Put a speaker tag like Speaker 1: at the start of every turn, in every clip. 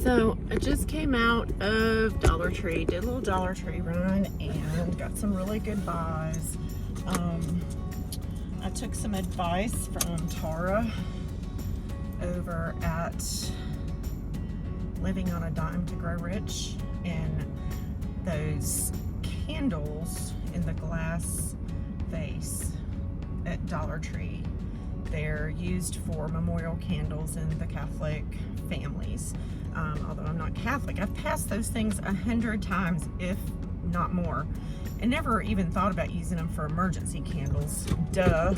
Speaker 1: So I just came out of Dollar Tree, did a little Dollar Tree run, and got some really good buys. I took some advice from Tara over at Living on a Dime to Grow Rich, and those candles in the glass vase at Dollar Tree. They're used for memorial candles in the Catholic families. Although I'm not Catholic, I've passed those things 100 times, if not more, and never even thought about using them for emergency candles. Duh.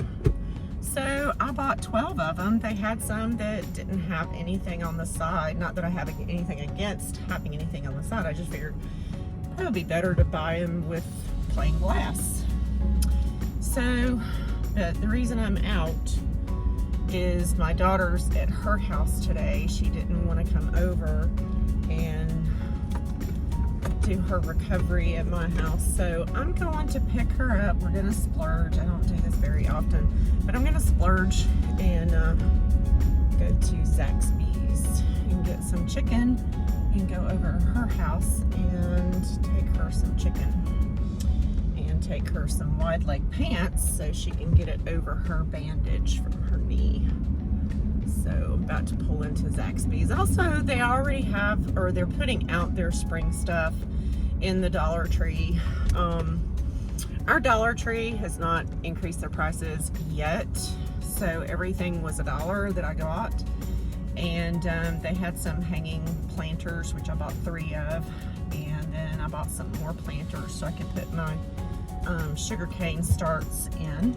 Speaker 1: So I bought 12 of them. They had some that didn't have anything on the side. Not that I have anything against having anything on the side. I just figured it would be better to buy them with plain glass. So the reason I'm out is my daughter's at her house today. She didn't want to come over and do her recovery at my house, so I'm going to pick her up. We're gonna splurge. I don't do this very often, but I'm gonna splurge and go to Zaxby's and get some chicken and go over to her house and take her some chicken and take her some wide leg pants so she can get it over her bandage from her knee. So I'm about to pull into Zaxby's. Also, they already have, or they're putting out their spring stuff in the Dollar Tree. Our Dollar Tree has not increased their prices yet, so everything was $1 that I got. And they had some hanging planters, which I bought 3 of, and then I bought some more planters so I could put my sugarcane starts in,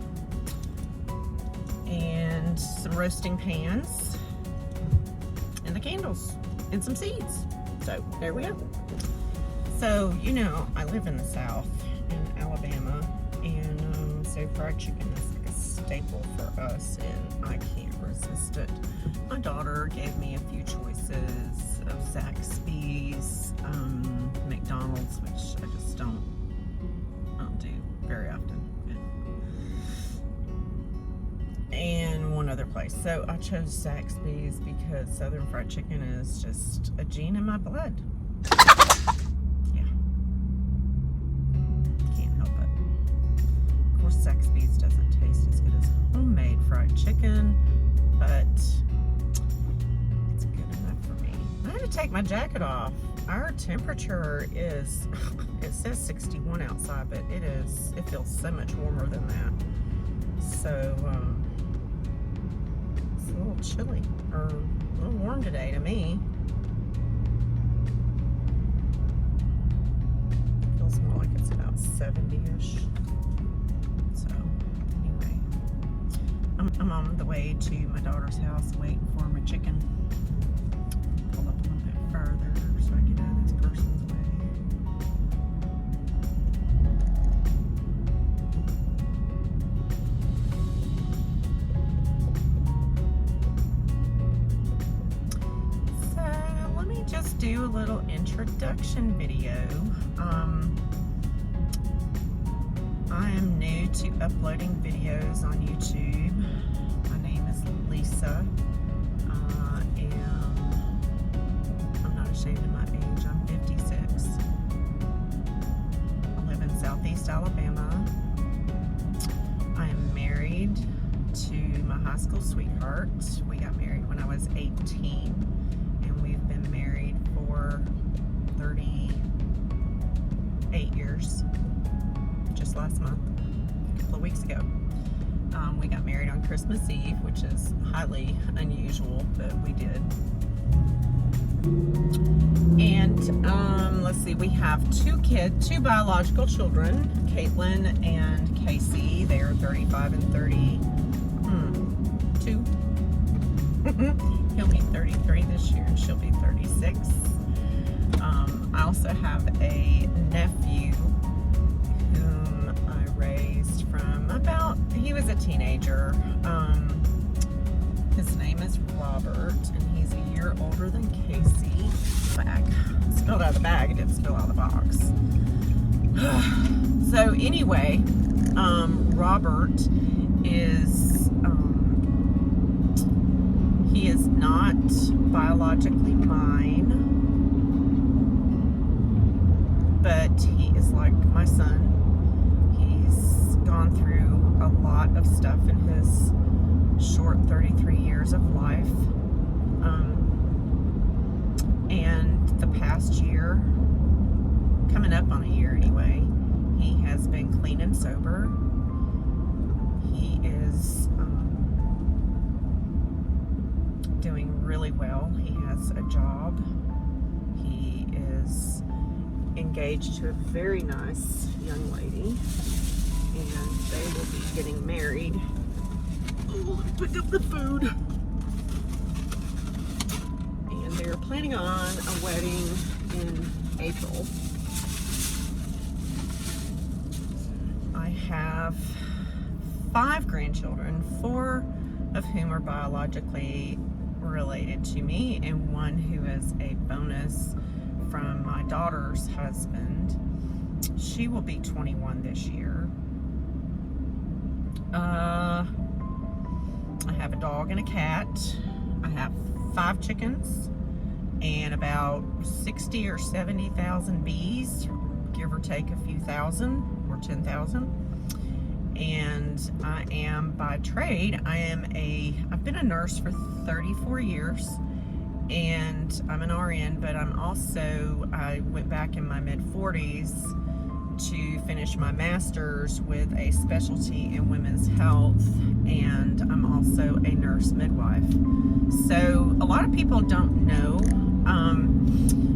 Speaker 1: and some roasting pans, and the candles, and some seeds. So there we go. So, you know, I live in the South, in Alabama, and so fried chicken is like a staple for us, and I can't resist it. My daughter gave me a few choices of Zaxby's, McDonald's, which I just don't do very often, and one other place. So I chose Zaxby's because Southern fried chicken is just a gene in my blood. Yeah, can't help it. Of course, Zaxby's doesn't taste as good as homemade fried chicken, but it's good enough for me. I had to take my jacket off. Our temperature is, it says 61 outside, but it feels so much warmer than that. So it's a little chilly, or a little warm today to me. It feels more like it's about 70-ish. So anyway, I'm on the way to my daughter's house waiting for my chicken. Pull up a little bit further so I get out of this person's way. So let me just do a little introduction video. I am new to uploading videos on YouTube. My name is Lisa. I'm not ashamed of my age. I'm 56. I live in Southeast Alabama. I am married to my high school sweetheart. We got married when I was 18, and we've been married for 38 years. Just last month, a couple of weeks ago. We got married on Christmas Eve, which is highly unusual, but we did. And let's see, we have 2 biological children, Caitlin and Casey. They are 35 and 32. He'll be 33 this year, and she'll be 36. I also have a nephew whom I raised from he was a teenager. His name is Robert, and he's a year older than Casey. Bag. It spilled out of the bag, it didn't spill out of the box. So anyway, Robert is, he is not biologically mine. lot of stuff in his short 33 years of life. And the past year, coming up on a year anyway, he has been clean and sober. He is doing really well. He has a job. He is engaged to a very nice young lady, and they will be getting married. Oh, let me pick up the food. And they're planning on a wedding in April. I have 5 grandchildren, 4 of whom are biologically related to me, and 1 who is a bonus from my daughter's husband. She will be 21 this year. I have a dog and a cat. I have 5 chickens and about 60 or 70,000 bees, give or take a few thousand or 10,000. And I am, by trade, I've been a nurse for 34 years, and I'm an RN, but I went back in my mid-40s to finish my master's with a specialty in women's health, and I'm also a nurse midwife. So a lot of people don't know,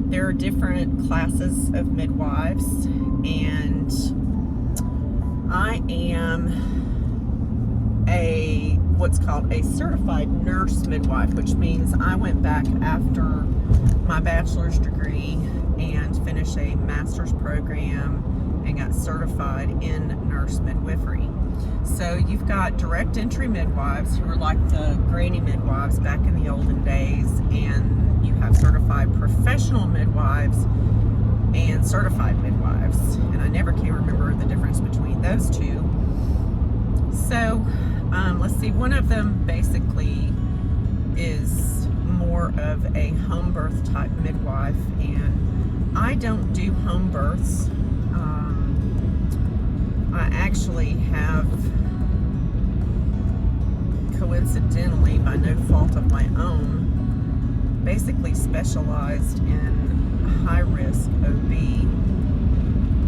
Speaker 1: there are different classes of midwives, and I am what's called a certified nurse midwife, which means I went back after my bachelor's degree and finished a master's program and got certified in nurse midwifery. So you've got direct entry midwives who are like the granny midwives back in the olden days, and you have certified professional midwives and certified midwives, and I never can remember the difference between those two. So let's see, one of them basically is more of a home birth type midwife, and I don't do home births. I actually have, coincidentally, by no fault of my own, basically specialized in high-risk OB.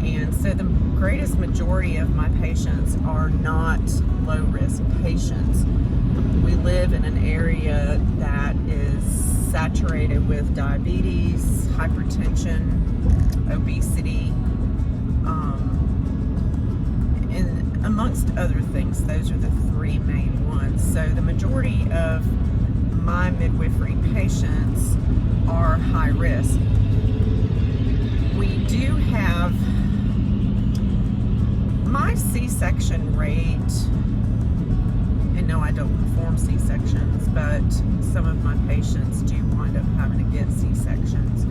Speaker 1: And so the greatest majority of my patients are not low-risk patients. We live in an area that is saturated with diabetes, hypertension, obesity, and amongst other things. Those are the 3 main ones. So the majority of my midwifery patients are high risk. We do have my C-section rate, and no, I don't perform C-sections, but some of my patients do wind up having to get C-sections.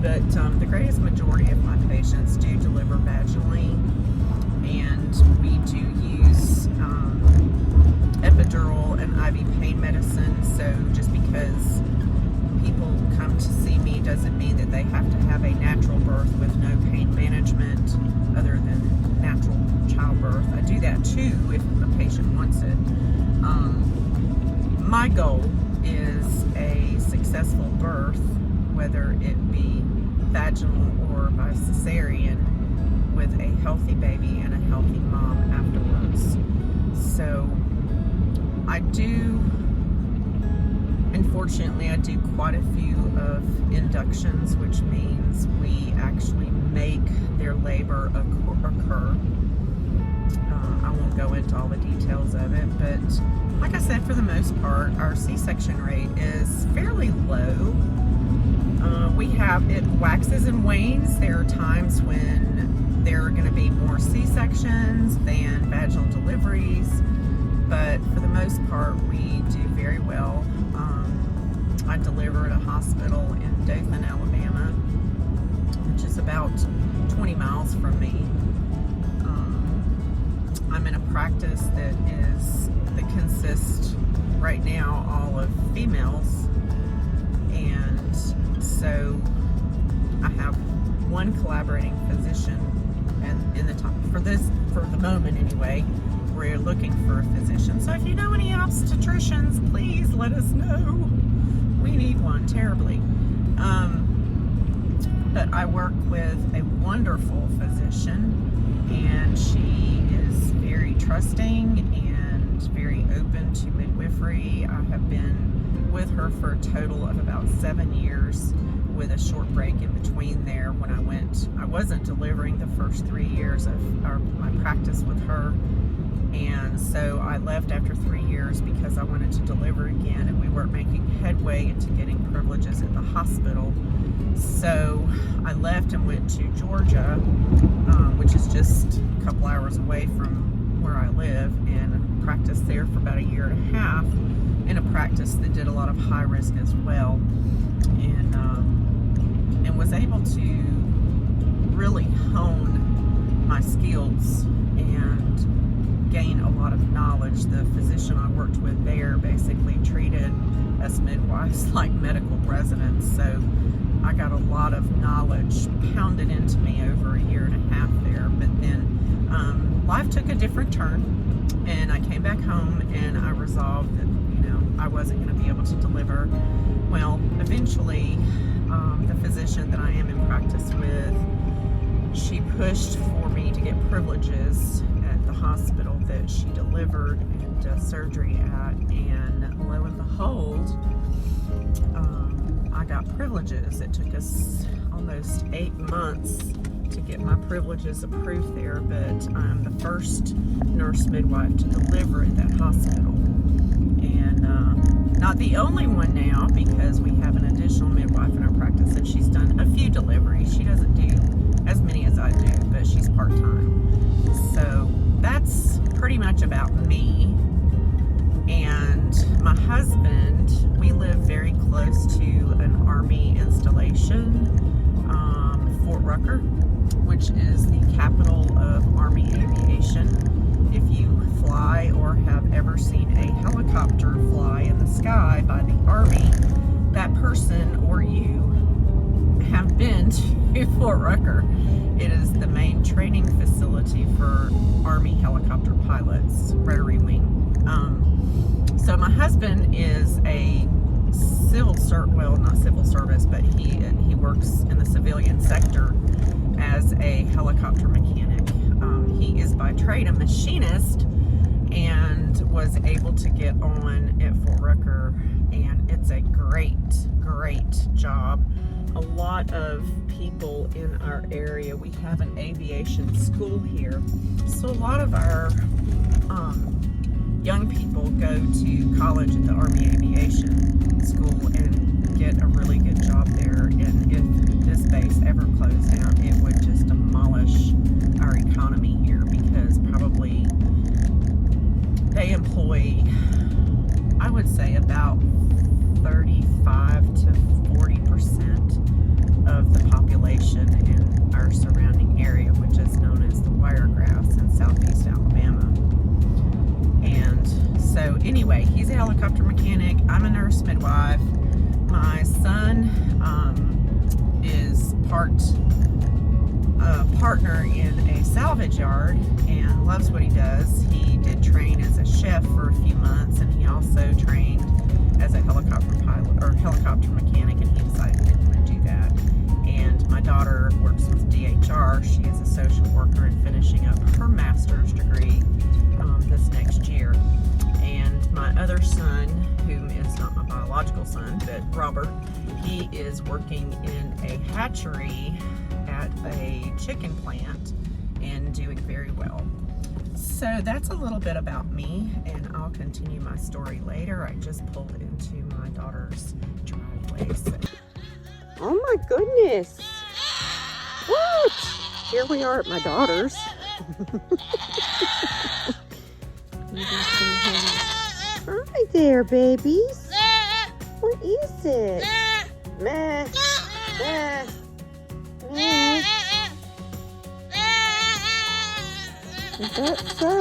Speaker 1: But the greatest majority of my patients do deliver vaginally, and we do use epidural and IV pain medicine. So just because people come to see me doesn't mean that they have to have a natural birth with no pain management other than natural childbirth. I do that too if a patient wants it. My goal is a successful birth, whether it be vaginal or by cesarean, with a healthy baby and a healthy mom afterwards. So unfortunately, I do quite a few of inductions, which means we actually make their labor occur. I won't go into all the details of it, but like I said, for the most part, our C-section rate is fairly low. It waxes and wanes. There are times when there are going to be more C-sections than vaginal deliveries, but for the most part, we do very well. I deliver at a hospital in Dothan, Alabama, which is about 20 miles from me. I'm in a practice that consists right now all of females, and so I have 1 collaborating physician, and for the moment anyway, we're looking for a physician. So if you know any obstetricians, please let us know. We need one terribly. But I work with a wonderful physician, and she is very trusting and very open to midwifery. I have been with her for a total of about 7 years, with a short break in between there when I wasn't delivering the first 3 years of my practice with her. And so I left after 3 years because I wanted to deliver again, and we weren't making headway into getting privileges at the hospital. So I left and went to Georgia, which is just a couple hours away from where I live, and practiced there for about 1.5 years in a practice that did a lot of high risk as well, and was able to really hone my skills and gain a lot of knowledge. The physician I worked with there basically treated us midwives like medical residents, so I got a lot of knowledge pounded into me over 1.5 years there. But then life took a different turn, and I came back home, and I resolved that I wasn't going to be able to deliver. Well, eventually the physician that I am in practice with, she pushed for me to get privileges at the hospital that she delivered and surgery at, and lo and behold, I got privileges. It took us almost 8 months to get my privileges approved there, but I'm the first nurse midwife to deliver at that hospital. And not the only one now, because we have an additional midwife in our practice, and she's done a few deliveries. She doesn't do as many as I do, but she's part-time. So that's pretty much about me. And my husband, we live very close to an Army installation, Fort Rucker, which is the capital of Army aviation. If you fly or have ever seen a helicopter fly in the sky by the Army, that person or you have been to Fort Rucker. It is the main training facility for Army helicopter pilots, rotary wing. So my husband is a not civil service, but he works in the civilian sector as a helicopter mechanic. He is by trade a machinist, and was able to get on at Fort Rucker, and it's a great job. A lot of people in our area, we have an aviation school here, so a lot of our young people go to college at the Army Aviation School and get a really good job there. And if this base ever closed down, it would just demolish our economy here, because probably they employ, I would say, about 35 to 40% of the population in our surrounding area, which is known as the Wiregrass in southeast Alabama. And so anyway, he's a helicopter mechanic. I'm a nurse midwife. My son is partner in a salvage yard and loves what he does. He did train as a chef for a few months, and he also trained as a helicopter pilot or helicopter mechanic, and he decided he didn't want to do that. And my daughter works with DHR. She is a social worker and finishing up her master's degree this next year. And my other son, whom is not my biological son, but Robert, he is working in a hatchery at a chicken plant and doing very well. So that's a little bit about me, and I'll continue my story later. I just pulled into my daughter's driveway. So. Oh my goodness! What? Here we are at my daughter's. Hi there, babies. What is it? Meh. Meh. Meh. Is that so?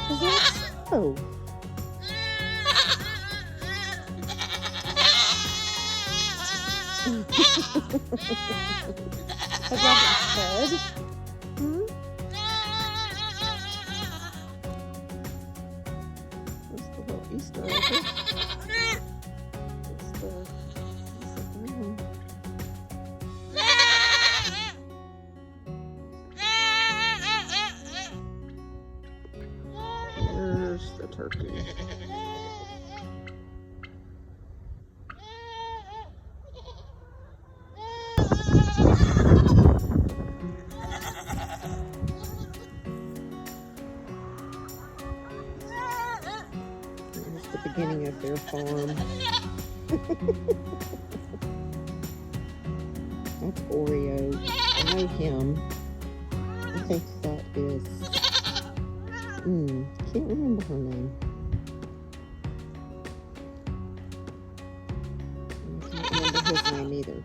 Speaker 1: Is that so? Has that been said? Hmm?
Speaker 2: There's the turkey. There's the beginning of their farm. That's Oreo. I know him. I think that is... can't remember her name. I can't remember his name either.